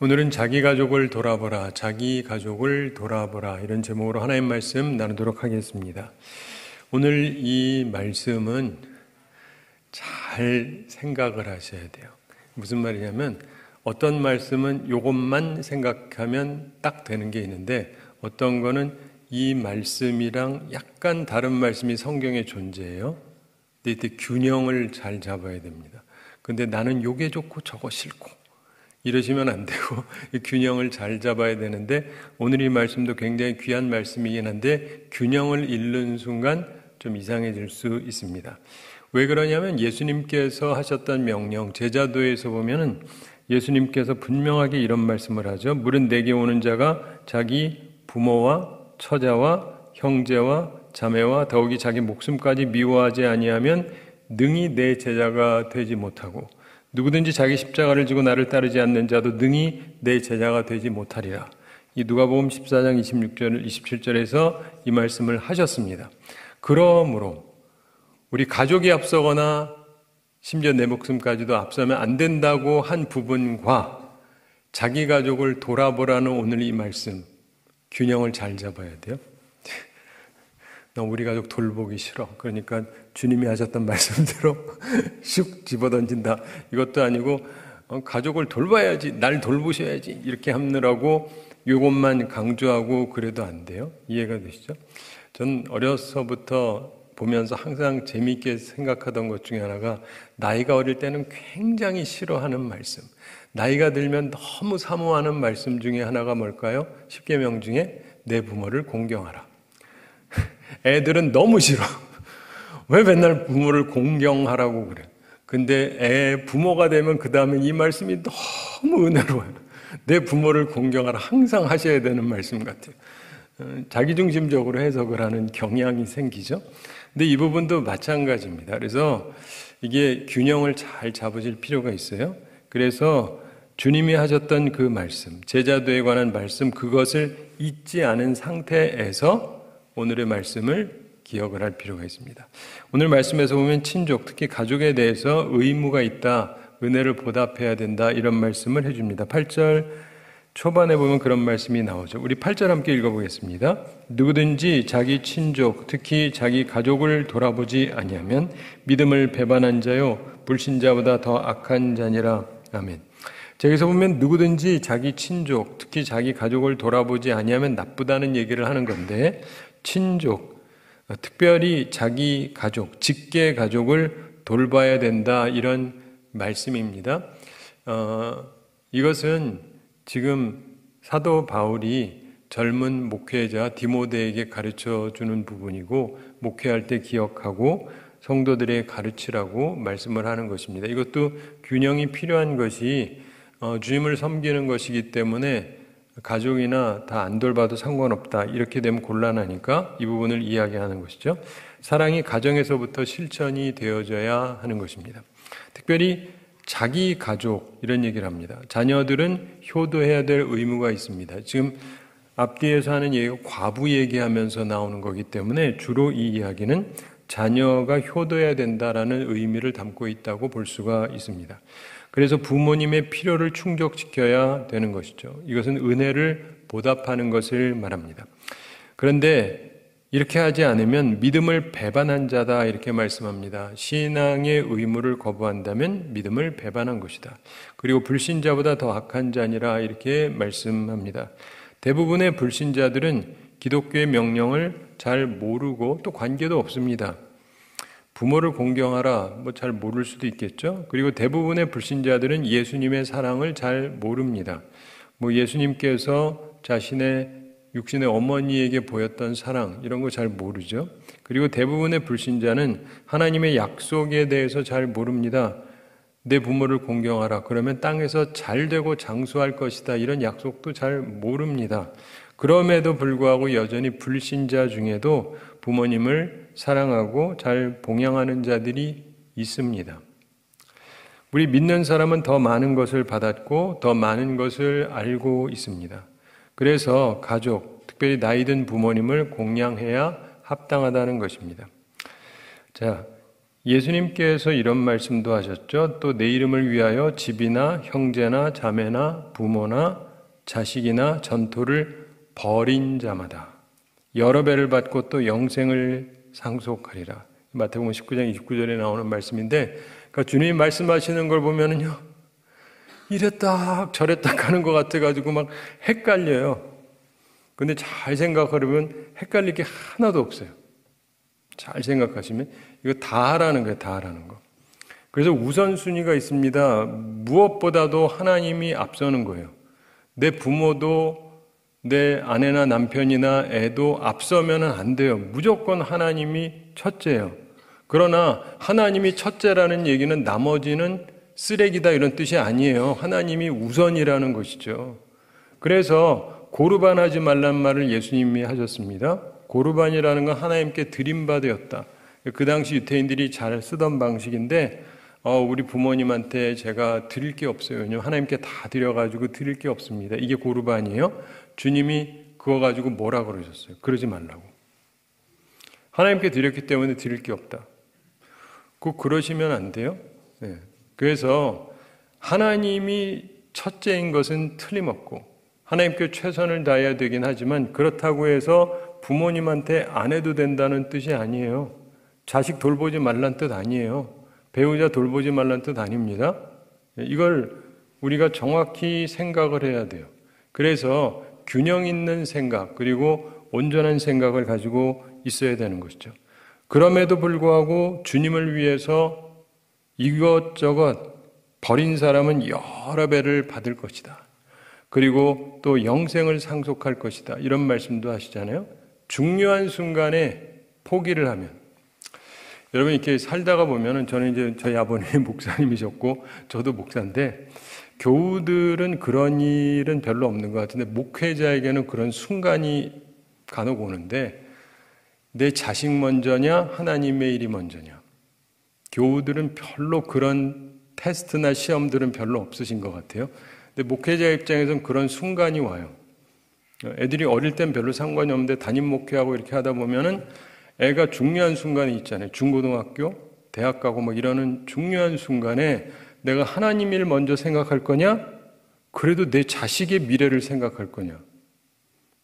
오늘은 자기 가족을 돌아보라, 자기 가족을 돌아보라 이런 제목으로 하나님 말씀 나누도록 하겠습니다. 오늘 이 말씀은 잘 생각을 하셔야 돼요. 무슨 말이냐면 어떤 말씀은 이것만 생각하면 딱 되는 게 있는데 어떤 거는 이 말씀이랑 약간 다른 말씀이 성경에 존재해요. 근데 이때 균형을 잘 잡아야 됩니다. 근데 나는 요게 좋고 저거 싫고 이러시면 안 되고 균형을 잘 잡아야 되는데 오늘 이 말씀도 굉장히 귀한 말씀이긴 한데 균형을 잃는 순간 좀 이상해질 수 있습니다. 왜 그러냐면 예수님께서 하셨던 명령, 제자도에서 보면은 예수님께서 분명하게 이런 말씀을 하죠. 물은 내게 오는 자가 자기 부모와 처자와 형제와 자매와 더욱이 자기 목숨까지 미워하지 아니하면 능히 내 제자가 되지 못하고 누구든지 자기 십자가를 지고 나를 따르지 않는 자도 능히 내 제자가 되지 못하리라. 이 누가복음 14장 26절, 27절에서 이 말씀을 하셨습니다. 그러므로 우리 가족이 앞서거나 심지어 내 목숨까지도 앞서면 안 된다고 한 부분과 자기 가족을 돌아보라는 오늘 이 말씀 균형을 잘 잡아야 돼요. 나 우리 가족 돌보기 싫어. 그러니까 주님이 하셨던 말씀대로 슉 집어던진다. 이것도 아니고 가족을 돌봐야지, 날 돌보셔야지 이렇게 하느라고 이것만 강조하고 그래도 안 돼요. 이해가 되시죠? 전 어려서부터 보면서 항상 재미있게 생각하던 것 중에 하나가 나이가 어릴 때는 굉장히 싫어하는 말씀, 나이가 들면 너무 사모하는 말씀 중에 하나가 뭘까요? 10계명 중에 내 부모를 공경하라. 애들은 너무 싫어. 왜 맨날 부모를 공경하라고 그래? 근데 부모가 되면 그 다음에 이 말씀이 너무 은혜로워요. 내 부모를 공경하라. 항상 하셔야 되는 말씀 같아요. 자기중심적으로 해석을 하는 경향이 생기죠. 근데 이 부분도 마찬가지입니다. 그래서 이게 균형을 잘 잡으실 필요가 있어요. 그래서 주님이 하셨던 그 말씀, 제자도에 관한 말씀, 그것을 잊지 않은 상태에서 오늘의 말씀을 기억을 할 필요가 있습니다. 오늘 말씀에서 보면 친족, 특히 가족에 대해서 의무가 있다, 은혜를 보답해야 된다 이런 말씀을 해줍니다. 8절 초반에 보면 그런 말씀이 나오죠. 우리 8절 함께 읽어보겠습니다. 누구든지 자기 친족, 특히 자기 가족을 돌아보지 아니하면 믿음을 배반한 자요 불신자보다 더 악한 자니라. 아멘. 여기서 보면 누구든지 자기 친족, 특히 자기 가족을 돌아보지 아니하면 나쁘다는 얘기를 하는 건데 친족, 특별히 자기 가족, 직계 가족을 돌봐야 된다 이런 말씀입니다. 이것은 지금 사도 바울이 젊은 목회자 디모데에게 가르쳐주는 부분이고 목회할 때 기억하고 성도들의 가르치라고 말씀을 하는 것입니다. 이것도 균형이 필요한 것이 주님을 섬기는 것이기 때문에 가족이나 다 안 돌봐도 상관없다 이렇게 되면 곤란하니까 이 부분을 이야기하는 것이죠. 사랑이 가정에서부터 실천이 되어져야 하는 것입니다. 특별히 자기 가족 이런 얘기를 합니다. 자녀들은 효도해야 될 의무가 있습니다. 지금 앞뒤에서 하는 얘기가 과부 얘기하면서 나오는 거기 때문에 주로 이 이야기는 자녀가 효도해야 된다라는 의미를 담고 있다고 볼 수가 있습니다. 그래서 부모님의 필요를 충족시켜야 되는 것이죠. 이것은 은혜를 보답하는 것을 말합니다. 그런데 이렇게 하지 않으면 믿음을 배반한 자다 이렇게 말씀합니다. 신앙의 의무를 거부한다면 믿음을 배반한 것이다. 그리고 불신자보다 더 악한 자니라 이렇게 말씀합니다. 대부분의 불신자들은 기독교의 명령을 잘 모르고 또 관계도 없습니다. 부모를 공경하라 잘 모를 수도 있겠죠. 그리고 대부분의 불신자들은 예수님의 사랑을 잘 모릅니다. 예수님께서 자신의 육신의 어머니에게 보였던 사랑 이런 거 잘 모르죠. 그리고 대부분의 불신자는 하나님의 약속에 대해서 잘 모릅니다. 내 부모를 공경하라 그러면 땅에서 잘 되고 장수할 것이다 이런 약속도 잘 모릅니다. 그럼에도 불구하고 여전히 불신자 중에도 부모님을 사랑하고 잘 봉양하는 자들이 있습니다. 우리 믿는 사람은 더 많은 것을 받았고 더 많은 것을 알고 있습니다. 그래서 가족, 특별히 나이 든 부모님을 공양해야 합당하다는 것입니다. 자, 예수님께서 이런 말씀도 하셨죠. 또 내 이름을 위하여 집이나 형제나 자매나 부모나 자식이나 전토를 벌인 자마다 여러 배를 받고 또 영생을 상속하리라. 마태복음 19장 29절에 나오는 말씀인데, 그러니까 주님이 말씀하시는 걸 보면은요, 이랬다 저랬다 하는 것 같아가지고 막 헷갈려요. 근데 잘 생각하려면 헷갈릴 게 하나도 없어요. 잘 생각하시면 이거 다 하라는 거예요. 다 하라는 거. 그래서 우선순위가 있습니다. 무엇보다도 하나님이 앞서는 거예요. 내 부모도 내 아내나 남편이나 애도 앞서면 안 돼요. 무조건 하나님이 첫째예요. 그러나 하나님이 첫째라는 얘기는 나머지는 쓰레기다 이런 뜻이 아니에요. 하나님이 우선이라는 것이죠. 그래서 고르반하지 말란 말을 예수님이 하셨습니다. 고르반이라는 건 하나님께 드림받았다. 그 당시 유태인들이 잘 쓰던 방식인데, 우리 부모님한테 제가 드릴 게 없어요. 왜냐하면 하나님께 다 드려가지고 드릴 게 없습니다. 이게 고르반이에요. 주님이 그거 가지고 뭐라 그러셨어요? 그러지 말라고. 하나님께 드렸기 때문에 드릴 게 없다. 꼭 그러시면 안 돼요. 네. 그래서 하나님이 첫째인 것은 틀림없고 하나님께 최선을 다해야 되긴 하지만, 그렇다고 해서 부모님한테 안 해도 된다는 뜻이 아니에요. 자식 돌보지 말란 뜻 아니에요. 배우자 돌보지 말란 뜻 아닙니다. 이걸 우리가 정확히 생각을 해야 돼요. 그래서 균형 있는 생각, 그리고 온전한 생각을 가지고 있어야 되는 것이죠. 그럼에도 불구하고 주님을 위해서 이것저것 버린 사람은 여러 배를 받을 것이다. 그리고 또 영생을 상속할 것이다. 이런 말씀도 하시잖아요. 중요한 순간에 포기를 하면, 여러분 이렇게 살다가 보면은, 저는 이제 저희 아버님이 목사님이셨고 저도 목사인데, 교우들은 그런 일은 별로 없는 것 같은데 목회자에게는 그런 순간이 간혹 오는데, 내 자식 먼저냐 하나님의 일이 먼저냐. 교우들은 별로 그런 테스트나 시험들은 별로 없으신 것 같아요. 근데 목회자 입장에서는 그런 순간이 와요. 애들이 어릴 땐 별로 상관이 없는데 담임 목회하고 이렇게 하다 보면은 애가 중요한 순간이 있잖아요. 중고등학교, 대학 가고 막 이러는 중요한 순간에 내가 하나님 일 먼저 생각할 거냐? 그래도 내 자식의 미래를 생각할 거냐?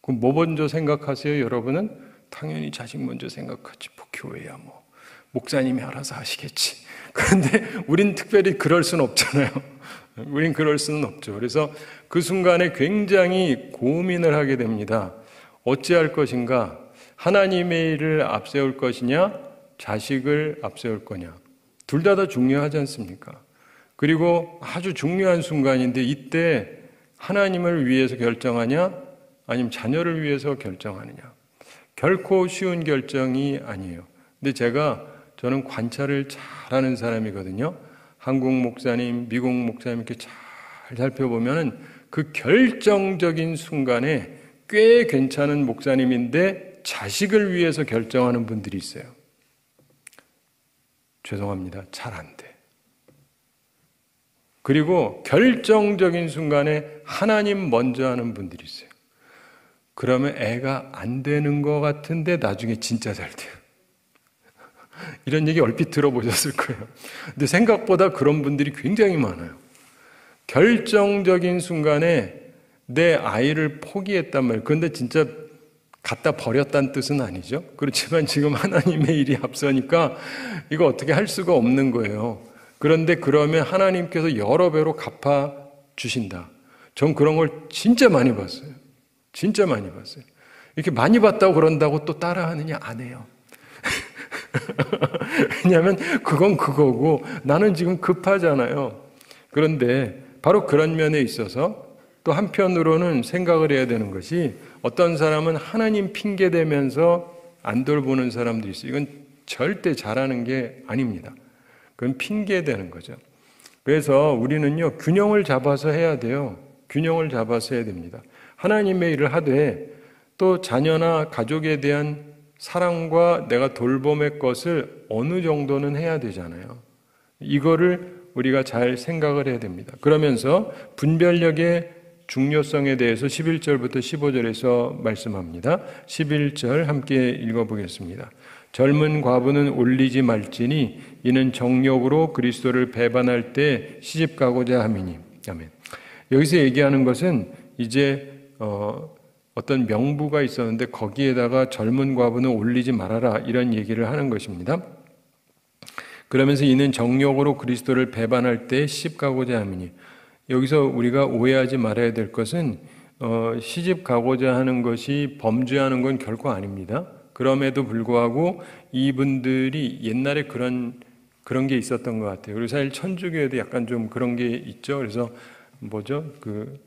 그럼 뭐 먼저 생각하세요, 여러분은? 당연히 자식 먼저 생각하지. 뭐 교회야 뭐 목사님이 알아서 하시겠지. 그런데 우린 특별히 그럴 수는 없잖아요. 우린 그럴 수는 없죠. 그래서 그 순간에 굉장히 고민을 하게 됩니다. 어찌할 것인가? 하나님의 일을 앞세울 것이냐? 자식을 앞세울 거냐? 둘 다 중요하지 않습니까? 그리고 아주 중요한 순간인데, 이때 하나님을 위해서 결정하냐? 아니면 자녀를 위해서 결정하느냐? 결코 쉬운 결정이 아니에요. 근데 저는 관찰을 잘하는 사람이거든요. 한국 목사님, 미국 목사님 이렇게 잘 살펴보면은 그 결정적인 순간에 꽤 괜찮은 목사님인데 자식을 위해서 결정하는 분들이 있어요. 죄송합니다. 잘 안 돼. 그리고 결정적인 순간에 하나님 먼저 하는 분들이 있어요. 그러면 애가 안 되는 것 같은데 나중에 진짜 잘 돼요. 이런 얘기 얼핏 들어보셨을 거예요. 근데 생각보다 그런 분들이 굉장히 많아요. 결정적인 순간에 내 아이를 포기했단 말이에요. 그런데 진짜 갖다 버렸다는 뜻은 아니죠. 그렇지만 지금 하나님의 일이 앞서니까 이거 어떻게 할 수가 없는 거예요. 그런데 그러면 하나님께서 여러 배로 갚아 주신다. 전 그런 걸 진짜 많이 봤어요. 진짜 많이 봤어요. 이렇게 많이 봤다고 그런다고 또 따라하느냐? 안 해요. 왜냐하면 그건 그거고 나는 지금 급하잖아요. 그런데 바로 그런 면에 있어서 또 한편으로는 생각을 해야 되는 것이, 어떤 사람은 하나님 핑계대면서 안 돌보는 사람들이 있어요. 이건 절대 잘하는 게 아닙니다. 그건 핑계대는 거죠. 그래서 우리는요, 균형을 잡아서 해야 돼요. 균형을 잡아서 해야 됩니다. 하나님의 일을 하되 또 자녀나 가족에 대한 사랑과 내가 돌봄의 것을 어느 정도는 해야 되잖아요. 이거를 우리가 잘 생각을 해야 됩니다. 그러면서 분별력의 중요성에 대해서 11절부터 15절에서 말씀합니다. 11절 함께 읽어보겠습니다. 젊은 과부는 올리지 말지니 이는 정욕으로 그리스도를 배반할 때 시집 가고자 함이니. 아멘. 여기서 얘기하는 것은 이제 어떤 명부가 있었는데 거기에다가 젊은 과부는 올리지 말아라 이런 얘기를 하는 것입니다. 그러면서 이는 정욕으로 그리스도를 배반할 때 시집 가고자 함이니. 여기서 우리가 오해하지 말아야 될 것은 시집 가고자 하는 것이 범죄하는 건 결코 아닙니다. 그럼에도 불구하고 이분들이 옛날에 그런 게 있었던 것 같아요. 그리고 사실 천주교에도 약간 좀 그런 게 있죠. 그래서 뭐죠? 그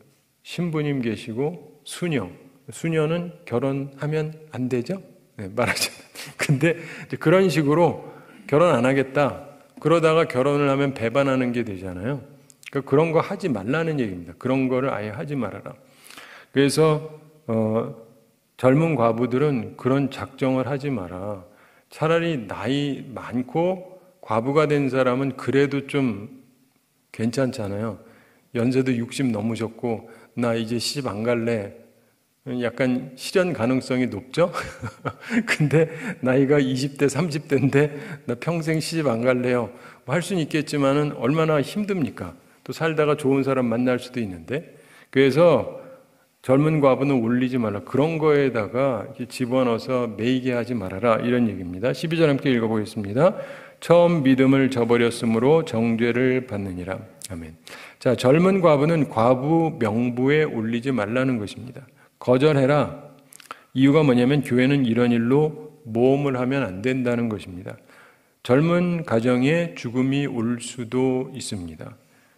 신부님 계시고 수녀는 결혼하면 안 되죠? 네, 말하자면. 근데 이제 그런 식으로 결혼 안 하겠다. 그러다가 결혼을 하면 배반하는 게 되잖아요. 그러니까 그런 거 하지 말라는 얘기입니다. 그런 거를 아예 하지 말아라. 그래서 젊은 과부들은 그런 작정을 하지 마라. 차라리 나이 많고 과부가 된 사람은 그래도 좀 괜찮잖아요. 연세도 60 넘으셨고 나 이제 시집 안 갈래. 약간 실현 가능성이 높죠? 근데 나이가 20대, 30대인데 나 평생 시집 안 갈래요. 할 수는 있겠지만은 얼마나 힘듭니까? 또 살다가 좋은 사람 만날 수도 있는데. 그래서 젊은 과부는 올리지 말라. 그런 거에다가 집어넣어서 매이게 하지 말아라. 이런 얘기입니다. 12절 함께 읽어보겠습니다. 처음 믿음을 저버렸으므로 정죄를 받느니라. 아멘. 자, 젊은 과부는 과부 명부에 올리지 말라는 것입니다. 거절해라. 이유가 뭐냐면 교회는 이런 일로 모험을 하면 안 된다는 것입니다. 젊은 가정에 죽음이 올 수도 있습니다.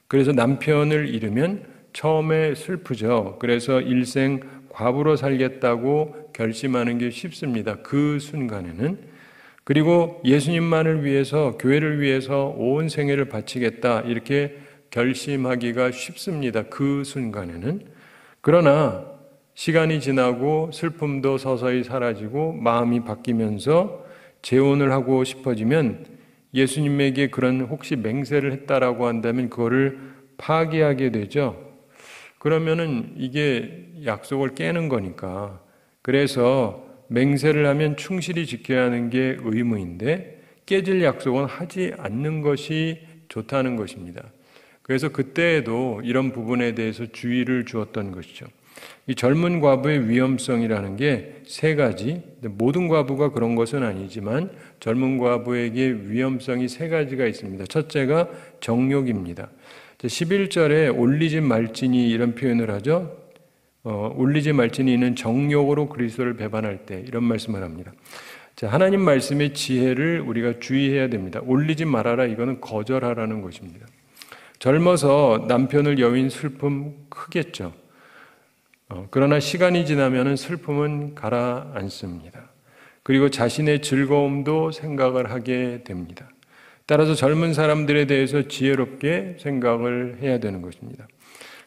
그래서 남편을 잃으면 처음에 슬프죠. 그래서 일생 과부로 살겠다고 결심하는 게 쉽습니다. 그 순간에는. 그리고 예수님만을 위해서, 교회를 위해서 온 생애를 바치겠다 이렇게 결심하기가 쉽습니다. 그 순간에는. 그러나 시간이 지나고 슬픔도 서서히 사라지고 마음이 바뀌면서 재혼을 하고 싶어지면 예수님에게 그런 혹시 맹세를 했다라고 한다면 그거를 파기하게 되죠. 그러면은 이게 약속을 깨는 거니까. 그래서 맹세를 하면 충실히 지켜야 하는 게 의무인데 깨질 약속은 하지 않는 것이 좋다는 것입니다. 그래서 그때에도 이런 부분에 대해서 주의를 주었던 것이죠. 이 젊은 과부의 위험성이라는 게 세 가지, 모든 과부가 그런 것은 아니지만 젊은 과부에게 위험성이 세 가지가 있습니다. 첫째가 정욕입니다. 11절에 올리지 말지니 이런 표현을 하죠. 올리지 말지니 이는 정욕으로 그리스도를 배반할 때 이런 말씀을 합니다. 자, 하나님 말씀의 지혜를 우리가 주의해야 됩니다. 올리지 말아라 이거는 거절하라는 것입니다. 젊어서 남편을 여인 슬픔 크겠죠. 그러나 시간이 지나면 슬픔은 가라앉습니다. 그리고 자신의 즐거움도 생각을 하게 됩니다. 따라서 젊은 사람들에 대해서 지혜롭게 생각을 해야 되는 것입니다.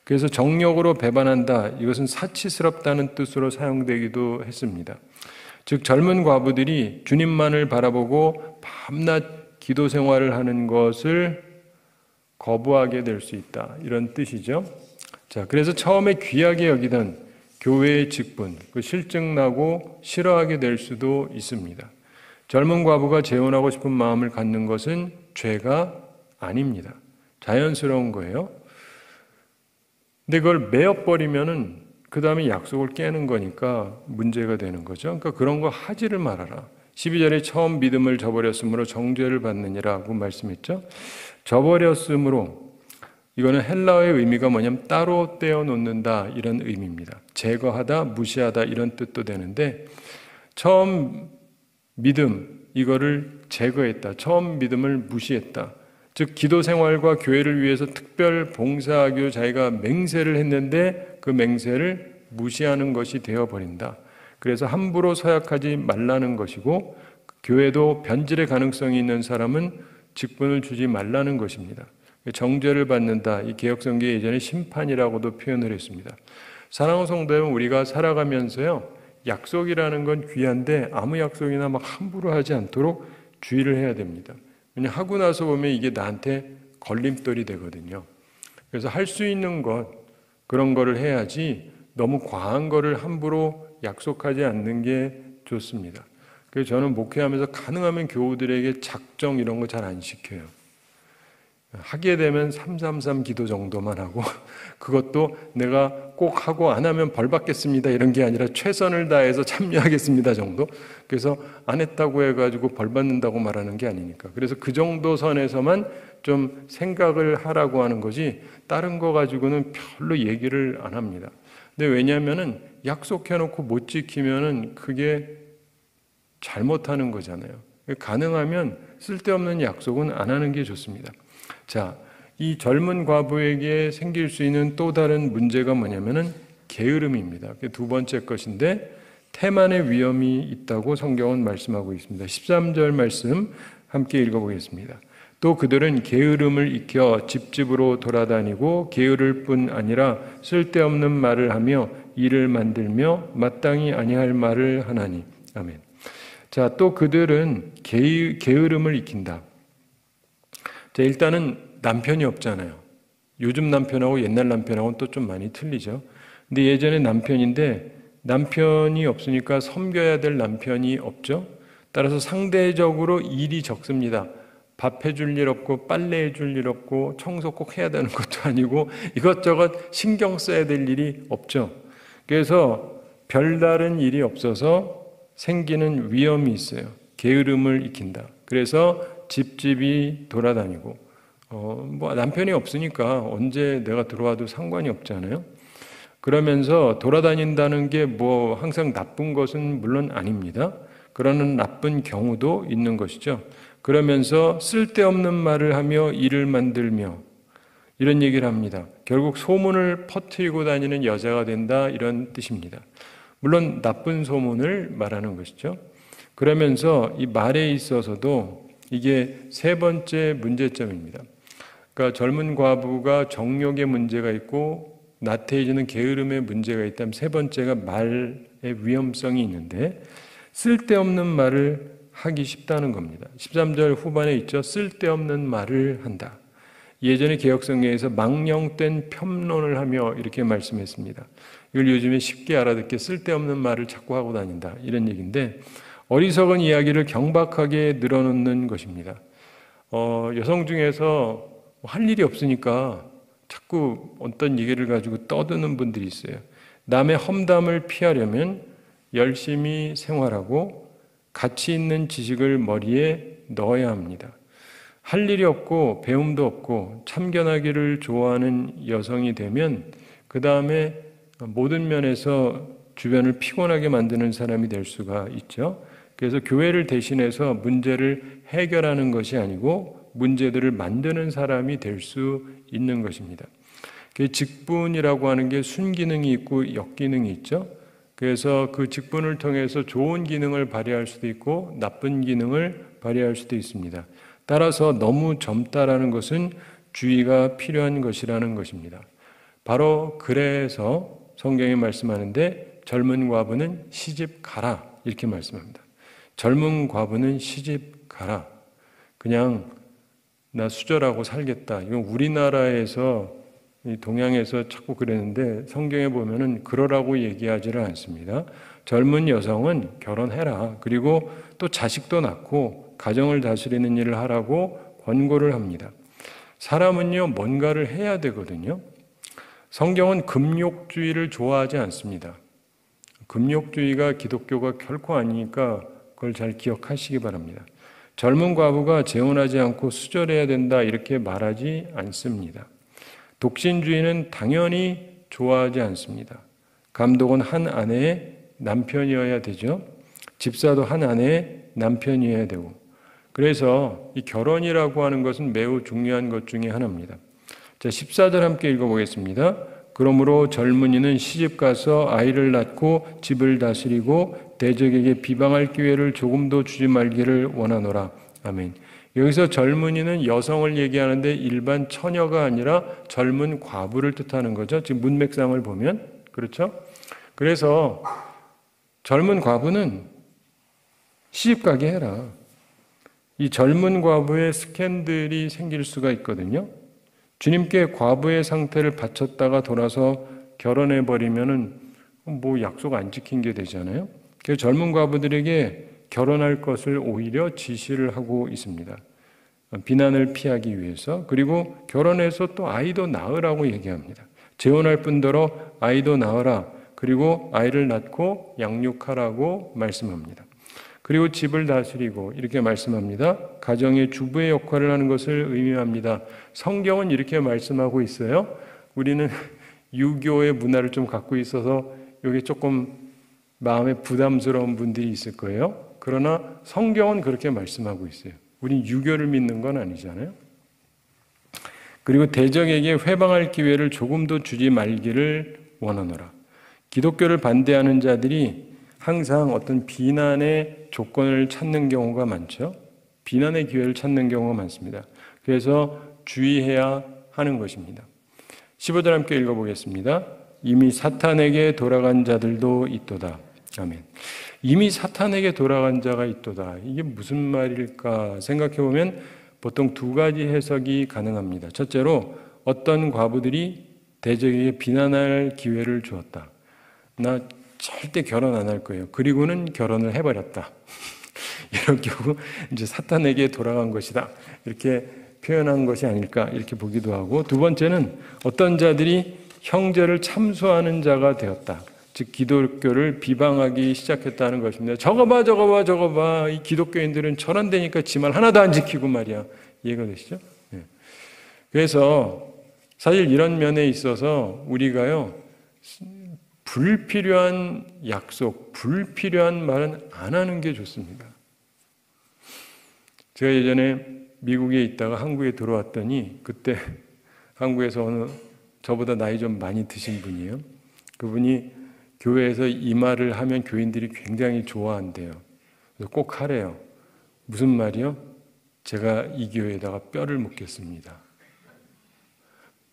그래서 정욕으로 배반한다. 이것은 사치스럽다는 뜻으로 사용되기도 했습니다. 즉 젊은 과부들이 주님만을 바라보고 밤낮 기도 생활을 하는 것을 거부하게 될 수 있다. 이런 뜻이죠. 자, 그래서 처음에 귀하게 여기던 교회의 직분, 그 실증나고 싫어하게 될 수도 있습니다. 젊은 과부가 재혼하고 싶은 마음을 갖는 것은 죄가 아닙니다. 자연스러운 거예요. 근데 그걸 매어버리면은 그 다음에 약속을 깨는 거니까 문제가 되는 거죠. 그러니까 그런 거 하지를 말아라. 12절에 처음 믿음을 저버렸으므로 정죄를 받느니라고 말씀했죠. 저버렸으므로 이거는 헬라어의 의미가 뭐냐면 따로 떼어놓는다 이런 의미입니다. 제거하다, 무시하다 이런 뜻도 되는데 처음 믿음 이거를 제거했다. 처음 믿음을 무시했다. 즉 기도 생활과 교회를 위해서 특별 봉사하기로 자기가 맹세를 했는데 그 맹세를 무시하는 것이 되어버린다. 그래서 함부로 서약하지 말라는 것이고 교회도 변질의 가능성이 있는 사람은 직분을 주지 말라는 것입니다. 정죄를 받는다. 이 개역성경에 예전에 심판이라고도 표현을 했습니다. 사랑하는 성도 여러분, 우리가 살아가면서요 약속이라는 건 귀한데 아무 약속이나 막 함부로 하지 않도록 주의를 해야 됩니다. 왜냐하면 하고 나서 보면 이게 나한테 걸림돌이 되거든요. 그래서 할 수 있는 것 그런 거를 해야지 너무 과한 거를 함부로 약속하지 않는 게 좋습니다. 그래서 저는 목회하면서 가능하면 교우들에게 작정 이런 거 잘 안 시켜요. 하게 되면 333 기도 정도만 하고 그것도 내가 꼭 하고 안 하면 벌 받겠습니다 이런 게 아니라 최선을 다해서 참여하겠습니다 정도. 그래서 안 했다고 해가지고 벌 받는다고 말하는 게 아니니까. 그래서 그 정도 선에서만 좀 생각을 하라고 하는 거지 다른 거 가지고는 별로 얘기를 안 합니다. 근데 왜냐하면은 약속해놓고 못 지키면은 그게 잘못하는 거잖아요. 가능하면 쓸데없는 약속은 안 하는 게 좋습니다. 자, 이 젊은 과부에게 생길 수 있는 또 다른 문제가 뭐냐면은 게으름입니다. 두 번째 것인데 태만의 위험이 있다고 성경은 말씀하고 있습니다. 13절 말씀 함께 읽어보겠습니다. 또 그들은 게으름을 익혀 집집으로 돌아다니고 게으를 뿐 아니라 쓸데없는 말을 하며 일을 만들며 마땅히 아니할 말을 하나니. 아멘. 자, 또 그들은 게으름을 익힌다. 자, 일단은 남편이 없잖아요. 요즘 남편하고 옛날 남편하고는 또 좀 많이 틀리죠. 근데 예전에 남편인데 남편이 없으니까 섬겨야 될 남편이 없죠. 따라서 상대적으로 일이 적습니다. 밥 해줄 일 없고 빨래 해줄 일 없고 청소 꼭 해야 되는 것도 아니고 이것저것 신경 써야 될 일이 없죠. 그래서 별다른 일이 없어서 생기는 위험이 있어요. 게으름을 익힌다. 그래서 집집이 돌아다니고 뭐 남편이 없으니까 언제 내가 들어와도 상관이 없잖아요. 그러면서 돌아다닌다는 게 뭐 항상 나쁜 것은 물론 아닙니다. 그러는 나쁜 경우도 있는 것이죠. 그러면서 쓸데없는 말을 하며 일을 만들며 이런 얘기를 합니다. 결국 소문을 퍼뜨리고 다니는 여자가 된다 이런 뜻입니다. 물론 나쁜 소문을 말하는 것이죠. 그러면서 이 말에 있어서도 이게 세 번째 문제점입니다. 그러니까 젊은 과부가 정욕의 문제가 있고 나태해지는 게으름의 문제가 있다면 세 번째가 말의 위험성이 있는데 쓸데없는 말을 하기 쉽다는 겁니다. 13절 후반에 있죠. 쓸데없는 말을 한다. 예전에 개역성경에서 망령된 편론을 하며 이렇게 말씀했습니다. 이걸 요즘에 쉽게 알아듣게 쓸데없는 말을 자꾸 하고 다닌다 이런 얘기인데 어리석은 이야기를 경박하게 늘어놓는 것입니다. 여성 중에서 할 일이 없으니까 자꾸 어떤 얘기를 가지고 떠드는 분들이 있어요. 남의 험담을 피하려면 열심히 생활하고 가치 있는 지식을 머리에 넣어야 합니다. 할 일이 없고 배움도 없고 참견하기를 좋아하는 여성이 되면 그 다음에 모든 면에서 주변을 피곤하게 만드는 사람이 될 수가 있죠. 그래서 교회를 대신해서 문제를 해결하는 것이 아니고 문제들을 만드는 사람이 될 수 있는 것입니다. 직분이라고 하는 게 순기능이 있고 역기능이 있죠. 그래서 그 직분을 통해서 좋은 기능을 발휘할 수도 있고 나쁜 기능을 발휘할 수도 있습니다. 따라서 너무 젊다라는 것은 주의가 필요한 것이라는 것입니다. 바로 그래서 성경이 말씀하는데 젊은 과부는 시집 가라 이렇게 말씀합니다. 젊은 과부는 시집 가라. 그냥 나 수절하고 살겠다. 이건 우리나라에서 동양에서 자꾸 그랬는데 성경에 보면은 그러라고 얘기하지를 않습니다. 젊은 여성은 결혼해라. 그리고 또 자식도 낳고 가정을 다스리는 일을 하라고 권고를 합니다. 사람은요 뭔가를 해야 되거든요. 성경은 금욕주의를 좋아하지 않습니다. 금욕주의가 기독교가 결코 아니니까 그걸 잘 기억하시기 바랍니다. 젊은 과부가 재혼하지 않고 수절해야 된다 이렇게 말하지 않습니다. 독신주의는 당연히 좋아하지 않습니다. 감독은 한 아내의 남편이어야 되죠. 집사도 한 아내의 남편이어야 되고. 그래서 이 결혼이라고 하는 것은 매우 중요한 것 중에 하나입니다. 자, 14절 함께 읽어보겠습니다. 그러므로 젊은이는 시집가서 아이를 낳고 집을 다스리고 대적에게 비방할 기회를 조금도 주지 말기를 원하노라. 아멘. 여기서 젊은이는 여성을 얘기하는데 일반 처녀가 아니라 젊은 과부를 뜻하는 거죠. 지금 문맥상을 보면 그렇죠? 그래서 젊은 과부는 시집가게 해라. 이 젊은 과부의 스캔들이 생길 수가 있거든요. 주님께 과부의 상태를 바쳤다가 돌아서 결혼해버리면은 뭐 약속 안 지킨 게 되잖아요. 그래서 젊은 과부들에게 결혼할 것을 오히려 지시를 하고 있습니다. 비난을 피하기 위해서. 그리고 결혼해서 또 아이도 낳으라고 얘기합니다. 재혼할 뿐더러 아이도 낳으라. 그리고 아이를 낳고 양육하라고 말씀합니다. 그리고 집을 다스리고 이렇게 말씀합니다. 가정의 주부의 역할을 하는 것을 의미합니다. 성경은 이렇게 말씀하고 있어요. 우리는 유교의 문화를 좀 갖고 있어서 여기 조금 마음에 부담스러운 분들이 있을 거예요. 그러나 성경은 그렇게 말씀하고 있어요. 우린 유교를 믿는 건 아니잖아요. 그리고 대적에게 회방할 기회를 조금도 주지 말기를 원하노라. 기독교를 반대하는 자들이 항상 어떤 비난의 조건을 찾는 경우가 많죠. 비난의 기회를 찾는 경우가 많습니다. 그래서 주의해야 하는 것입니다. 15절 함께 읽어보겠습니다. 이미 사탄에게 돌아간 자들도 있도다. 아멘. 이미 사탄에게 돌아간 자가 있도다. 이게 무슨 말일까 생각해보면 보통 두 가지 해석이 가능합니다. 첫째로 어떤 과부들이 대적에게 비난할 기회를 주었다. 나 절대 결혼 안 할 거예요. 그리고는 결혼을 해버렸다. 이런 경우 이제 사탄에게 돌아간 것이다. 이렇게 표현한 것이 아닐까 이렇게 보기도 하고, 두 번째는 어떤 자들이 형제를 참수하는 자가 되었다. 즉 기독교를 비방하기 시작했다는 것입니다. 저거 봐. 이 기독교인들은 절한되니까 지 말 하나도 안 지키고 말이야. 이해가 되시죠? 네. 그래서 사실 이런 면에 있어서 우리가요, 불필요한 약속, 불필요한 말은 안 하는 게 좋습니다. 제가 예전에 미국에 있다가 한국에 들어왔더니 그때 한국에서 어느 저보다 나이 좀 많이 드신 분이에요. 그분이 교회에서 이 말을 하면 교인들이 굉장히 좋아한대요. 그래서 꼭 하래요. 무슨 말이요? 제가 이 교회에다가 뼈를 묻겠습니다.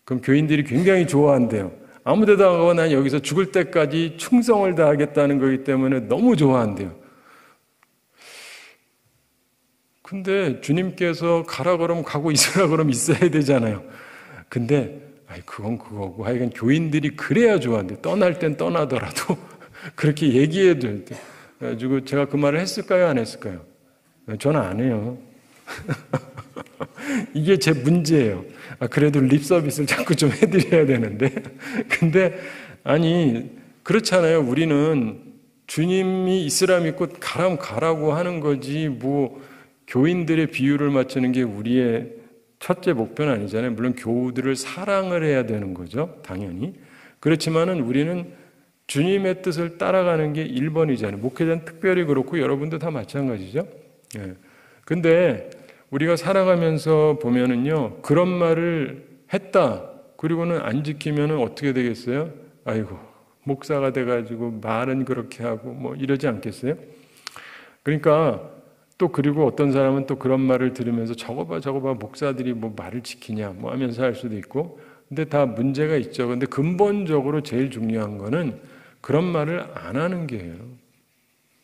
그럼 교인들이 굉장히 좋아한대요. 아무 데도 안 가고 난 여기서 죽을 때까지 충성을 다하겠다는 거기 때문에 너무 좋아한대요. 근데 주님께서 가라 그러면 가고 있으라 그러면 있어야 되잖아요. 근데 그건 그거고 하여간 교인들이 그래야 좋아한대. 떠날 땐 떠나더라도 그렇게 얘기해야 돼. 그래가지고 제가 그 말을 했을까요? 안 했을까요? 저는 안 해요. 이게 제 문제예요. 그래도 립 서비스를 자꾸 좀 해드려야 되는데. 근데 아니 그렇잖아요. 우리는 주님이 있으라 믿고 가라면 가라고 하는 거지 뭐 교인들의 비유를 맞추는 게 우리의 첫째 목표는 아니잖아요. 물론 교우들을 사랑을 해야 되는 거죠. 당연히. 그렇지만은 우리는 주님의 뜻을 따라가는 게 1번이잖아요. 목회자는 특별히 그렇고 여러분도 다 마찬가지죠. 예. 근데 우리가 살아가면서 보면은요, 그런 말을 했다. 그리고는 안 지키면은 어떻게 되겠어요? 아이고, 목사가 돼가지고 말은 그렇게 하고 뭐 이러지 않겠어요? 그러니까 또 그리고 어떤 사람은 또 그런 말을 들으면서 저거 봐 목사들이 뭐 말을 지키냐 뭐 하면서 할 수도 있고, 근데 다 문제가 있죠. 근데 근본적으로 제일 중요한 거는 그런 말을 안 하는 게예요.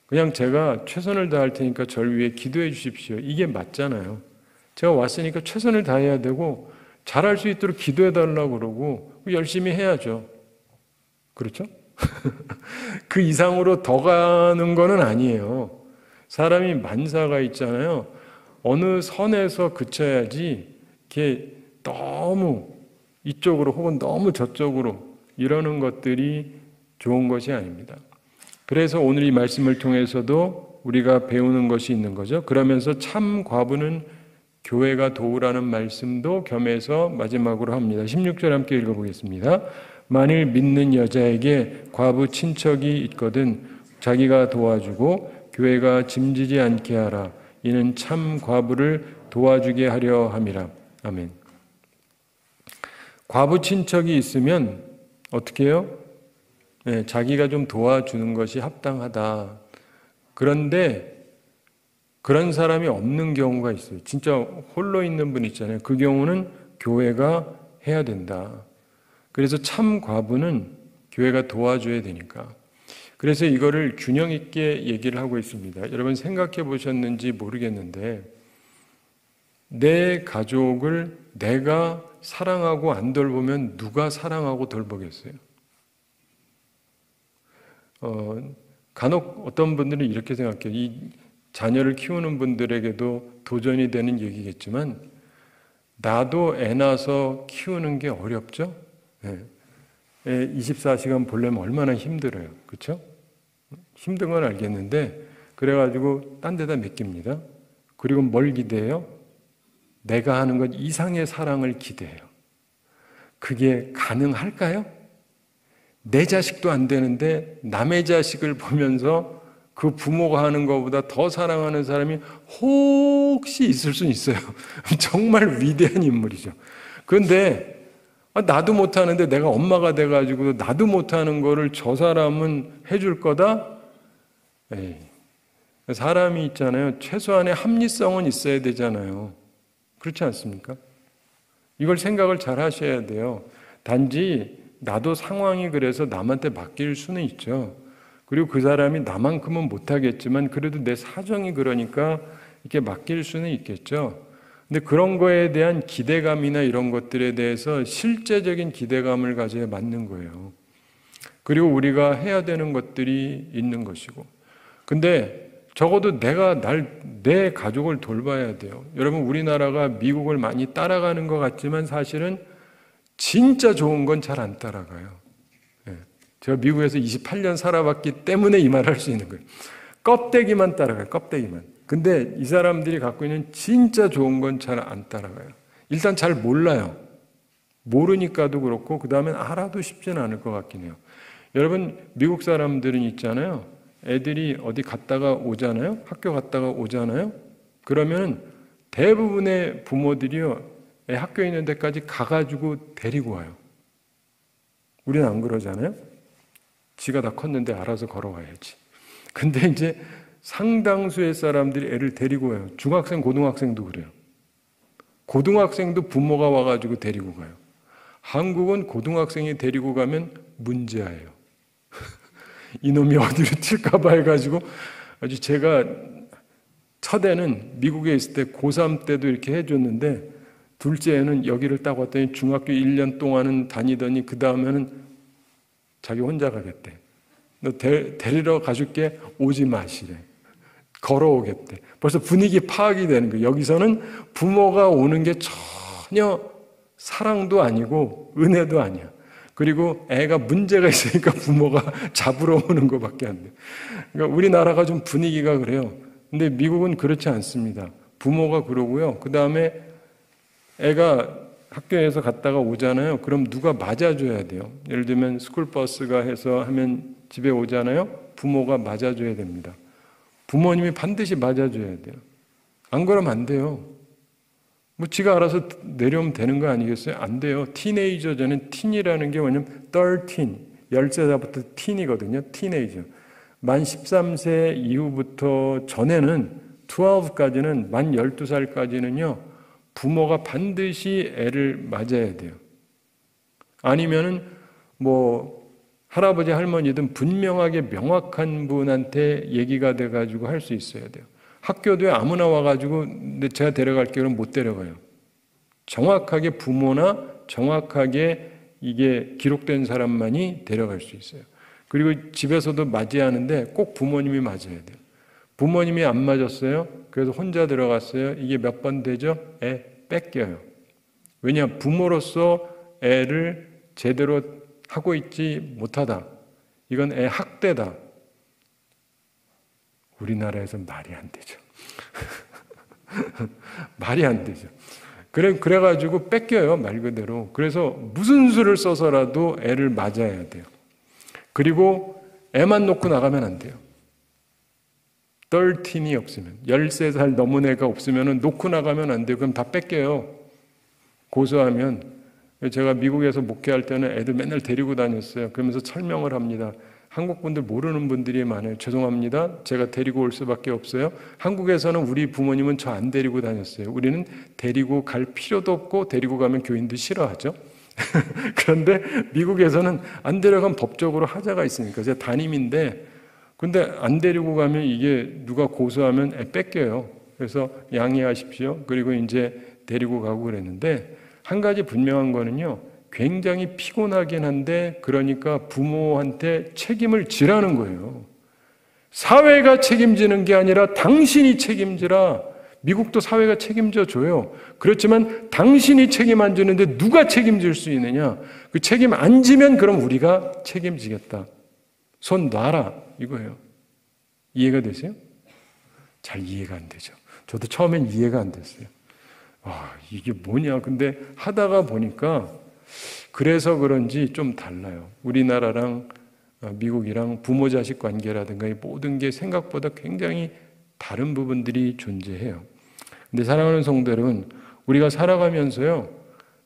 그냥 제가 최선을 다할 테니까 저를 위해 기도해 주십시오. 이게 맞잖아요. 제가 왔으니까 최선을 다해야 되고 잘할 수 있도록 기도해 달라고 그러고 열심히 해야죠. 그렇죠? 그 이상으로 더 가는 거는 아니에요. 사람이 만사가 있잖아요. 어느 선에서 그쳐야지 이렇게 너무 이쪽으로 혹은 너무 저쪽으로 이러는 것들이 좋은 것이 아닙니다. 그래서 오늘 이 말씀을 통해서도 우리가 배우는 것이 있는 거죠. 그러면서 참 과부는 교회가 도우라는 말씀도 겸해서 마지막으로 합니다. 16절 함께 읽어보겠습니다. 만일 믿는 여자에게 과부 친척이 있거든 자기가 도와주고 교회가 짐지지 않게 하라. 이는 참 과부를 도와주게 하려 함이라. 아멘. 과부 친척이 있으면 어떻게 해요? 네, 자기가 좀 도와주는 것이 합당하다. 그런데 그런 사람이 없는 경우가 있어요. 진짜 홀로 있는 분 있잖아요. 그 경우는 교회가 해야 된다. 그래서 참 과부는 교회가 도와줘야 되니까. 그래서 이거를 균형 있게 얘기를 하고 있습니다. 여러분 생각해 보셨는지 모르겠는데 내 가족을 내가 사랑하고 안 돌보면 누가 사랑하고 돌보겠어요? 간혹 어떤 분들은 이렇게 생각해요. 자녀를 키우는 분들에게도 도전이 되는 얘기겠지만 나도 애 낳아서 키우는 게 어렵죠? 애 24시간 보려면 얼마나 힘들어요. 그렇죠? 힘든 건 알겠는데 그래가지고 딴 데다 맡깁니다. 그리고 뭘 기대해요? 내가 하는 것 이상의 사랑을 기대해요. 그게 가능할까요? 내 자식도 안 되는데 남의 자식을 보면서 그 부모가 하는 것보다 더 사랑하는 사람이 혹시 있을 수는 있어요. 정말 위대한 인물이죠. 그런데 나도 못하는데 내가 엄마가 돼가지고 나도 못하는 거를 저 사람은 해줄 거다? 에이. 사람이 있잖아요. 최소한의 합리성은 있어야 되잖아요. 그렇지 않습니까? 이걸 생각을 잘 하셔야 돼요. 단지 나도 상황이 그래서 남한테 맡길 수는 있죠. 그리고 그 사람이 나만큼은 못하겠지만 그래도 내 사정이 그러니까 이렇게 맡길 수는 있겠죠. 근데 그런 거에 대한 기대감이나 이런 것들에 대해서 실제적인 기대감을 가져야 맞는 거예요. 그리고 우리가 해야 되는 것들이 있는 것이고. 근데 적어도 내가 내 가족을 돌봐야 돼요. 여러분, 우리나라가 미국을 많이 따라가는 것 같지만 사실은 진짜 좋은 건 잘 안 따라가요. 제가 미국에서 28년 살아봤기 때문에 이 말을 할 수 있는 거예요. 껍데기만 따라가요. 껍데기만. 근데 이 사람들이 갖고 있는 진짜 좋은 건 잘 안 따라가요. 일단 잘 몰라요. 모르니까도 그렇고 그 다음엔 알아도 쉽지는 않을 것 같긴 해요. 여러분, 미국 사람들은 있잖아요. 애들이 어디 갔다가 오잖아요. 학교 갔다가 오잖아요. 그러면 대부분의 부모들이요, 애 학교에 있는 데까지 가가지고 데리고 와요. 우리는 안 그러잖아요. 지가 다 컸는데 알아서 걸어와야지. 근데 이제 상당수의 사람들이 애를 데리고 와요. 중학생, 고등학생도 그래요. 고등학생도 부모가 와가지고 데리고 가요. 한국은 고등학생이 데리고 가면 문제예요. 이놈이 어디로 튈까봐 해가지고 아주 제가 첫애는 미국에 있을 때 고3 때도 이렇게 해줬는데 둘째는 여기를 딱 왔더니 중학교 1년 동안은 다니더니 그 다음에는 자기 혼자 가겠대. 너 데리러 가줄게. 오지 마시래. 걸어오겠대. 벌써 분위기 파악이 되는 거예요. 여기서는 부모가 오는 게 전혀 사랑도 아니고 은혜도 아니야. 그리고 애가 문제가 있으니까 부모가 잡으러 오는 것밖에 안 돼. 그러니까 우리나라가 좀 분위기가 그래요. 근데 미국은 그렇지 않습니다. 부모가 그러고요. 그 다음에 애가 학교에서 갔다가 오잖아요. 그럼 누가 맞아줘야 돼요. 예를 들면 스쿨버스가 해서 하면 집에 오잖아요. 부모가 맞아줘야 됩니다. 부모님이 반드시 맞아줘야 돼요. 안 그러면 안 돼요. 뭐 지가 알아서 내려오면 되는 거 아니겠어요? 안 돼요. 티네이저 전엔 틴이라는 게 뭐냐면 13, 10세부터 틴이거든요. 티네이저. 만 13세 이후부터 전에는 12까지는 만 12살까지는요. 부모가 반드시 애를 맞아야 돼요. 아니면은 뭐 할아버지 할머니든 분명하게 명확한 분한테 얘기가 돼가지고 할 수 있어야 돼요. 학교도에 아무나 와가지고 제가 데려갈게요. 그럼 못 데려가요. 정확하게 부모나 정확하게 이게 기록된 사람만이 데려갈 수 있어요. 그리고 집에서도 맞이하는데 꼭 부모님이 맞아야 돼요. 부모님이 안 맞았어요. 그래서 혼자 들어갔어요. 이게 몇 번 되죠? 애 뺏겨요. 왜냐? 부모로서 애를 제대로 하고 있지 못하다. 이건 애 학대다. 우리나라에서 말이 안 되죠. 말이 안 되죠. 그래가지고 뺏겨요, 말 그대로. 그래서 무슨 수를 써서라도 애를 맞아야 돼요. 그리고 애만 놓고 나가면 안 돼요. 13이 없으면, 13살 넘은 애가 없으면 놓고 나가면 안 돼요. 그럼 다 뺏겨요. 고소하면. 제가 미국에서 목회할 때는 애들 맨날 데리고 다녔어요. 그러면서 설명을 합니다. 한국 분들 모르는 분들이 많아요. 죄송합니다. 제가 데리고 올 수밖에 없어요. 한국에서는 우리 부모님은 저 안 데리고 다녔어요. 우리는 데리고 갈 필요도 없고 데리고 가면 교인도 싫어하죠. 그런데 미국에서는 안 데려가면 법적으로 하자가 있으니까. 제가 담임인데 근데 안 데리고 가면 이게 누가 고소하면 애 뺏겨요. 그래서 양해하십시오. 그리고 이제 데리고 가고 그랬는데 한 가지 분명한 거는요. 굉장히 피곤하긴 한데 그러니까 부모한테 책임을 지라는 거예요. 사회가 책임지는 게 아니라 당신이 책임지라. 미국도 사회가 책임져 줘요. 그렇지만 당신이 책임 안 지는데 누가 책임질 수 있느냐? 그 책임 안 지면 그럼 우리가 책임지겠다. 손 놔라 이거예요. 이해가 되세요? 잘 이해가 안 되죠. 저도 처음엔 이해가 안 됐어요. 이게 뭐냐? 근데 하다가 보니까 그래서 그런지 좀 달라요. 우리나라랑 미국이랑 부모 자식 관계라든가 이 모든 게 생각보다 굉장히 다른 부분들이 존재해요. 근데 사랑하는 성도 여러분, 우리가 살아가면서요,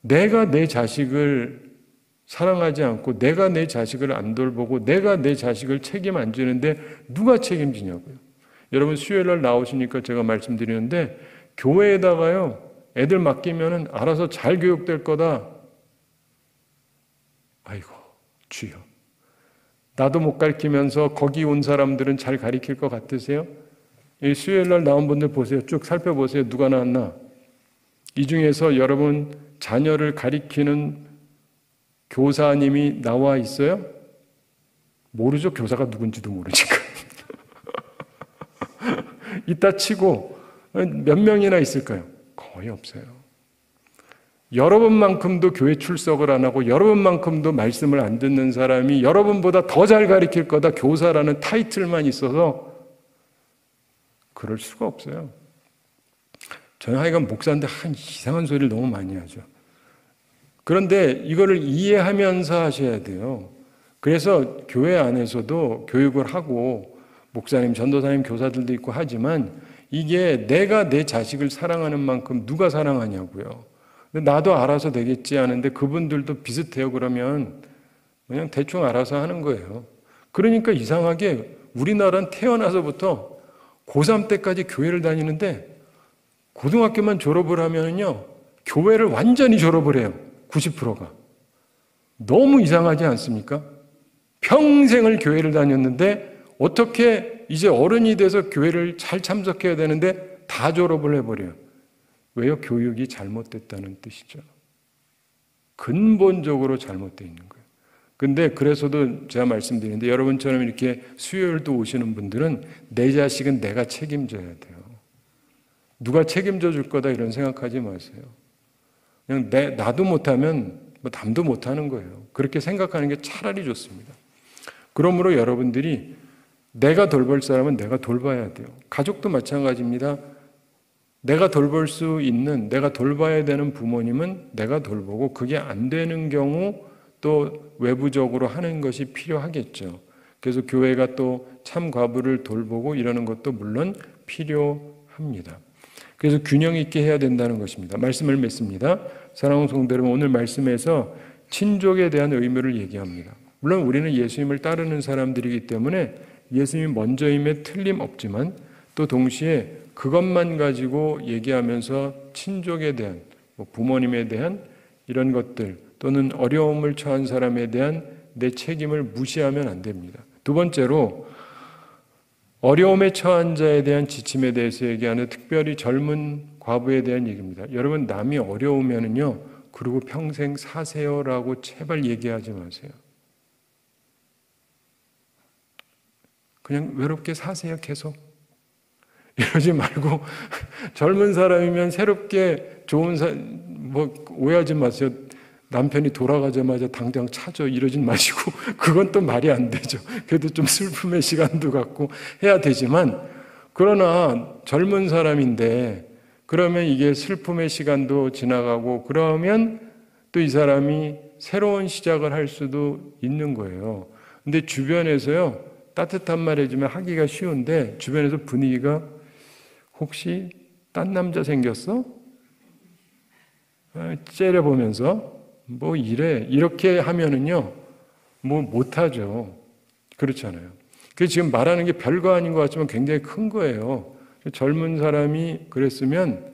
내가 내 자식을 사랑하지 않고 내가 내 자식을 안 돌보고 내가 내 자식을 책임 안 지는데 누가 책임지냐고요. 여러분 수요일 날 나오시니까 제가 말씀드리는데 교회에다가요, 애들 맡기면은 알아서 잘 교육될 거다. 아이고 주여, 나도 못 가르치면서 거기 온 사람들은 잘 가르칠 것 같으세요? 이 수요일 날 나온 분들 보세요. 쭉 살펴보세요. 누가 나왔나? 이 중에서 여러분 자녀를 가리키는 교사님이 나와 있어요? 모르죠. 교사가 누군지도 모르니까. 이따 치고 몇 명이나 있을까요? 거의 없어요. 여러분만큼도 교회 출석을 안 하고 여러분만큼도 말씀을 안 듣는 사람이 여러분보다 더 잘 가르칠 거다 교사라는 타이틀만 있어서 그럴 수가 없어요. 저는 하여간 목사인데 한 이상한 소리를 너무 많이 하죠. 그런데 이거를 이해하면서 하셔야 돼요. 그래서 교회 안에서도 교육을 하고 목사님, 전도사님, 교사들도 있고 하지만 이게 내가 내 자식을 사랑하는 만큼 누가 사랑하냐고요. 근데 나도 알아서 되겠지 하는데 그분들도 비슷해요. 그러면 그냥 대충 알아서 하는 거예요. 그러니까 이상하게 우리나라는 태어나서부터 고3 때까지 교회를 다니는데 고등학교만 졸업을 하면요 교회를 완전히 졸업을 해요. 90%가. 너무 이상하지 않습니까? 평생을 교회를 다녔는데 어떻게 이제 어른이 돼서 교회를 잘 참석해야 되는데 다 졸업을 해버려요. 왜요? 교육이 잘못됐다는 뜻이죠. 근본적으로 잘못되어 있는 거예요. 근데 그래서도 제가 말씀드리는데 여러분처럼 이렇게 수요일도 오시는 분들은 내 자식은 내가 책임져야 돼요. 누가 책임져 줄 거다 이런 생각하지 마세요. 그냥 나도 못하면 뭐 남도 못하는 거예요. 그렇게 생각하는 게 차라리 좋습니다. 그러므로 여러분들이 내가 돌볼 사람은 내가 돌봐야 돼요. 가족도 마찬가지입니다. 내가 돌볼 수 있는, 내가 돌봐야 되는 부모님은 내가 돌보고 그게 안 되는 경우 또 외부적으로 하는 것이 필요하겠죠. 그래서 교회가 또 참과부를 돌보고 이러는 것도 물론 필요합니다. 그래서 균형 있게 해야 된다는 것입니다. 말씀을 맺습니다. 사랑하는 성도 여러분, 오늘 말씀에서 친족에 대한 의무를 얘기합니다. 물론 우리는 예수님을 따르는 사람들이기 때문에 예수님이 먼저임에 틀림없지만 또 동시에 그것만 가지고 얘기하면서 친족에 대한, 부모님에 대한 이런 것들 또는 어려움을 처한 사람에 대한 내 책임을 무시하면 안 됩니다. 두 번째로 어려움에 처한 자에 대한 지침에 대해서 얘기하는 특별히 젊은 과부에 대한 얘기입니다. 여러분 남이 어려우면은요 그리고 평생 사세요라고 제발 얘기하지 마세요. 그냥 외롭게 사세요 계속. 이러지 말고 젊은 사람이면 새롭게 좋은 오해하지 마세요. 남편이 돌아가자마자 당장 찾아 이러진 마시고 그건 또 말이 안 되죠. 그래도 좀 슬픔의 시간도 갖고 해야 되지만 그러나 젊은 사람인데 그러면 이게 슬픔의 시간도 지나가고 그러면 또 이 사람이 새로운 시작을 할 수도 있는 거예요. 근데 주변에서요 따뜻한 말 해주면 하기가 쉬운데 주변에서 분위기가 혹시 딴 남자 생겼어? 째려보면서 뭐 이래 이렇게 하면은요 뭐 못하죠. 그렇잖아요. 그래서 지금 말하는 게 별거 아닌 것 같지만 굉장히 큰 거예요. 젊은 사람이 그랬으면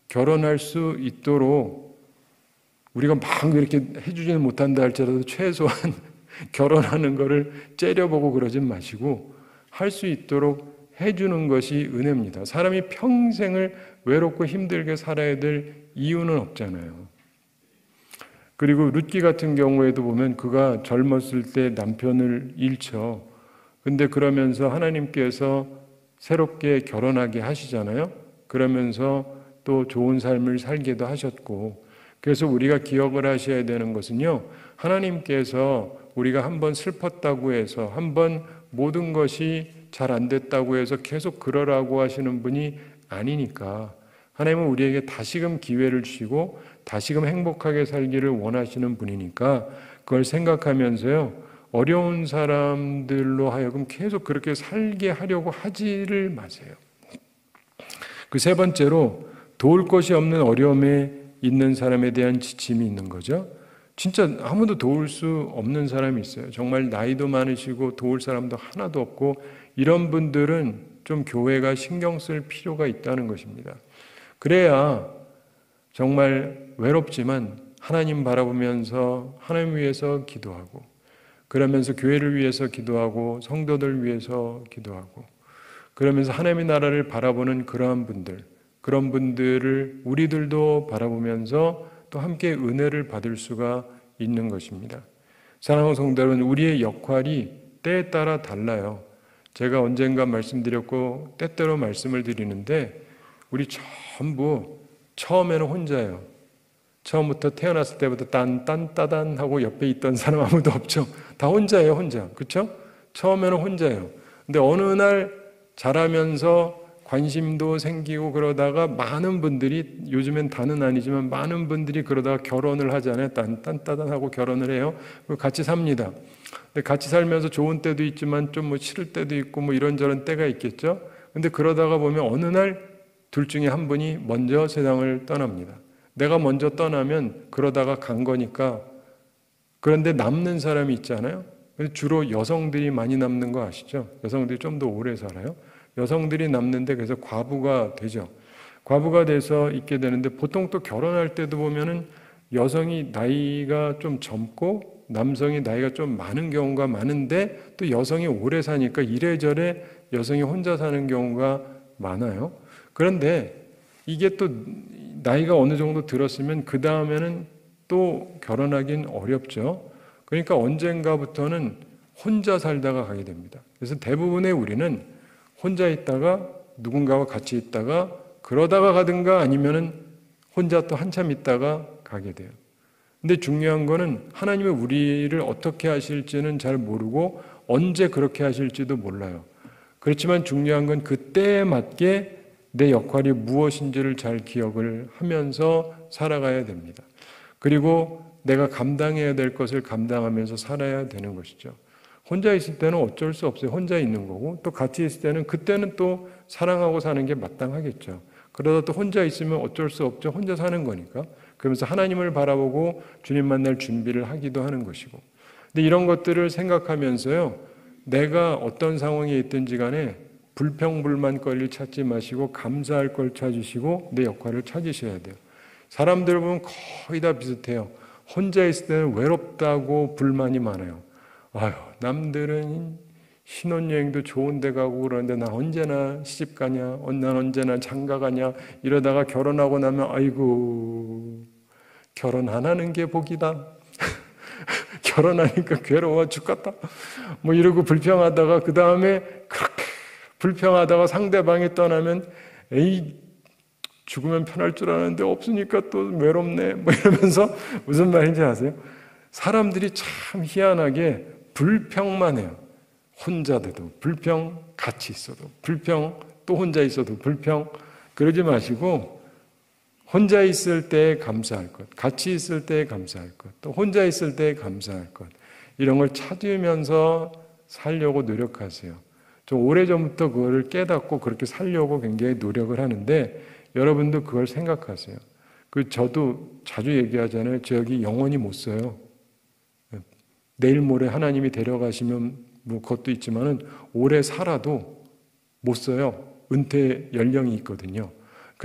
결혼할 수 있도록 우리가 막 이렇게 해주지는 못한다 할지라도 최소한 결혼하는 거를 째려보고 그러진 마시고 할 수 있도록 해주는 것이 은혜입니다. 사람이 평생을 외롭고 힘들게 살아야 될 이유는 없잖아요. 그리고 룻기 같은 경우에도 보면 그가 젊었을 때 남편을 잃죠. 근데 그러면서 하나님께서 새롭게 결혼하게 하시잖아요. 그러면서 또 좋은 삶을 살게도 하셨고, 그래서 우리가 기억을 하셔야 되는 것은요, 하나님께서 우리가 한번 슬펐다고 해서, 한번 모든 것이 잘 안 됐다고 해서 계속 그러라고 하시는 분이 아니니까, 하나님은 우리에게 다시금 기회를 주시고 다시금 행복하게 살기를 원하시는 분이니까, 그걸 생각하면서요, 어려운 사람들로 하여금 계속 그렇게 살게 하려고 하지를 마세요. 그 세 번째로, 도울 것이 없는 어려움에 있는 사람에 대한 지침이 있는 거죠. 진짜 아무도 도울 수 없는 사람이 있어요. 정말 나이도 많으시고 도울 사람도 하나도 없고, 이런 분들은 좀 교회가 신경 쓸 필요가 있다는 것입니다. 그래야 정말 외롭지만 하나님 바라보면서 하나님 위해서 기도하고, 그러면서 교회를 위해서 기도하고, 성도들 위해서 기도하고, 그러면서 하나님의 나라를 바라보는 그러한 분들, 그런 분들을 우리들도 바라보면서 또 함께 은혜를 받을 수가 있는 것입니다. 사랑하는 성도 여러분, 우리의 역할이 때에 따라 달라요. 제가 언젠가 말씀드렸고 때때로 말씀을 드리는데, 우리 전부 처음에는 혼자예요. 처음부터 태어났을 때부터 딴딴따단 하고 옆에 있던 사람 아무도 없죠. 다 혼자예요, 혼자. 그렇죠? 처음에는 혼자예요. 근데 어느 날 자라면서 관심도 생기고 그러다가 많은 분들이, 요즘엔 다는 아니지만 많은 분들이 그러다가 결혼을 하잖아요. 딴딴따단 하고 결혼을 해요. 그리고 같이 삽니다. 근데 같이 살면서 좋은 때도 있지만 좀 뭐 싫을 때도 있고 뭐 이런저런 때가 있겠죠. 근데 그러다가 보면 어느 날 둘 중에 한 분이 먼저 세상을 떠납니다. 내가 먼저 떠나면 그러다가 간 거니까. 그런데 남는 사람이 있잖아요. 주로 여성들이 많이 남는 거 아시죠? 여성들이 좀 더 오래 살아요. 여성들이 남는데, 그래서 과부가 되죠. 과부가 돼서 있게 되는데, 보통 또 결혼할 때도 보면은 여성이 나이가 좀 젊고 남성이 나이가 좀 많은 경우가 많은데, 또 여성이 오래 사니까 이래저래 여성이 혼자 사는 경우가 많아요. 그런데 이게 또 나이가 어느 정도 들었으면 그 다음에는 또 결혼하긴 어렵죠. 그러니까 언젠가부터는 혼자 살다가 가게 됩니다. 그래서 대부분의 우리는 혼자 있다가 누군가와 같이 있다가 그러다가 가든가, 아니면은 혼자 또 한참 있다가 가게 돼요. 근데 중요한 거는 하나님이 우리를 어떻게 하실지는 잘 모르고 언제 그렇게 하실지도 몰라요. 그렇지만 중요한 건 그때에 맞게 내 역할이 무엇인지를 잘 기억을 하면서 살아가야 됩니다. 그리고 내가 감당해야 될 것을 감당하면서 살아야 되는 것이죠. 혼자 있을 때는 어쩔 수 없어요. 혼자 있는 거고, 또 같이 있을 때는 그때는 또 사랑하고 사는 게 마땅하겠죠. 그러다 또 혼자 있으면 어쩔 수 없죠. 혼자 사는 거니까. 그러면서 하나님을 바라보고 주님 만날 준비를 하기도 하는 것이고. 근데 이런 것들을 생각하면서요, 내가 어떤 상황에 있든지 간에 불평불만거리를 찾지 마시고 감사할 걸 찾으시고 내 역할을 찾으셔야 돼요. 사람들 보면 거의 다 비슷해요. 혼자 있을 때는 외롭다고 불만이 많아요. 아유, 남들은 신혼여행도 좋은 데 가고 그러는데 나 언제나 시집 가냐, 난 언제나 장가 가냐, 이러다가 결혼하고 나면 아이고, 결혼 안 하는 게 복이다. 결혼하니까 괴로워 죽겠다. 뭐 이러고 불평하다가 그 다음에 그렇게 불평하다가 상대방이 떠나면 에이, 죽으면 편할 줄 알았는데 없으니까 또 외롭네. 뭐 이러면서 무슨 말인지 아세요? 사람들이 참 희한하게 불평만 해요. 혼자 돼도 불평, 같이 있어도 불평, 또 혼자 있어도 불평. 그러지 마시고 혼자 있을 때 감사할 것, 같이 있을 때 감사할 것, 또 혼자 있을 때 감사할 것, 이런 걸 찾으면서 살려고 노력하세요. 좀 오래전부터 그거를 깨닫고 그렇게 살려고 굉장히 노력을 하는데, 여러분도 그걸 생각하세요. 저도 자주 얘기하잖아요. 저 여기 영원히 못 써요. 내일 모레 하나님이 데려가시면 뭐 그것도 있지만은 오래 살아도 못 써요. 은퇴 연령이 있거든요.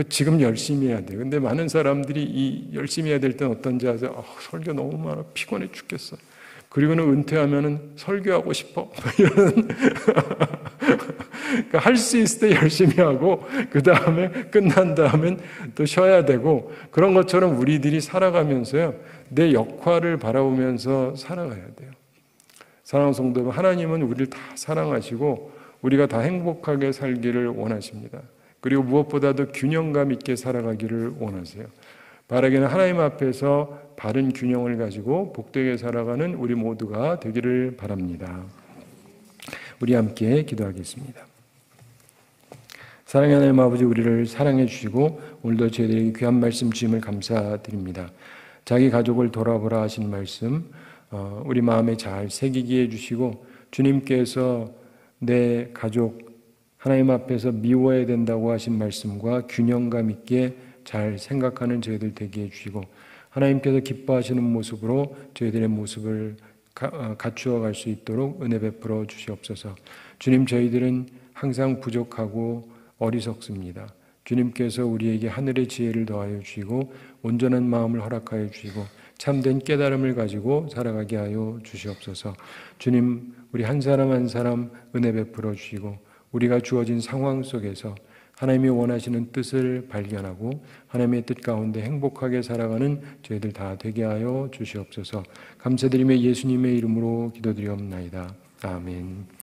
지금 열심히 해야 돼요. 근데 많은 사람들이 이 열심히 해야 될 때는 어떤지 아세요? 설교 너무 많아. 피곤해 죽겠어. 그리고는 은퇴하면은 설교하고 싶어. 이런. 그러니까 할 수 있을 때 열심히 하고, 그 다음에 끝난 다음엔 또 쉬어야 되고, 그런 것처럼 우리들이 살아가면서요, 내 역할을 바라보면서 살아가야 돼요. 사랑하는 성도 여러분, 하나님은 우리를 다 사랑하시고 우리가 다 행복하게 살기를 원하십니다. 그리고 무엇보다도 균형감 있게 살아가기를 원하세요. 바라기는 하나님 앞에서 바른 균형을 가지고 복되게 살아가는 우리 모두가 되기를 바랍니다. 우리 함께 기도하겠습니다. 사랑의 하나님 아버지, 우리를 사랑해 주시고 오늘도 저희들에게 귀한 말씀 주심을 감사드립니다. 자기 가족을 돌아보라 하신 말씀 우리 마음에 잘 새기게 해주시고, 주님께서 내 가족 하나님 앞에서 미워야 된다고 하신 말씀과 균형감 있게 잘 생각하는 저희들 되게 해주시고, 하나님께서 기뻐하시는 모습으로 저희들의 모습을 갖추어 갈 수 있도록 은혜 베풀어 주시옵소서. 주님, 저희들은 항상 부족하고 어리석습니다. 주님께서 우리에게 하늘의 지혜를 더하여 주시고 온전한 마음을 허락하여 주시고 참된 깨달음을 가지고 살아가게 하여 주시옵소서. 주님, 우리 한 사람 한 사람 은혜 베풀어 주시고 우리가 주어진 상황 속에서 하나님이 원하시는 뜻을 발견하고 하나님의 뜻 가운데 행복하게 살아가는 저희들 다 되게 하여 주시옵소서. 감사드리며 예수님의 이름으로 기도드리옵나이다. 아멘.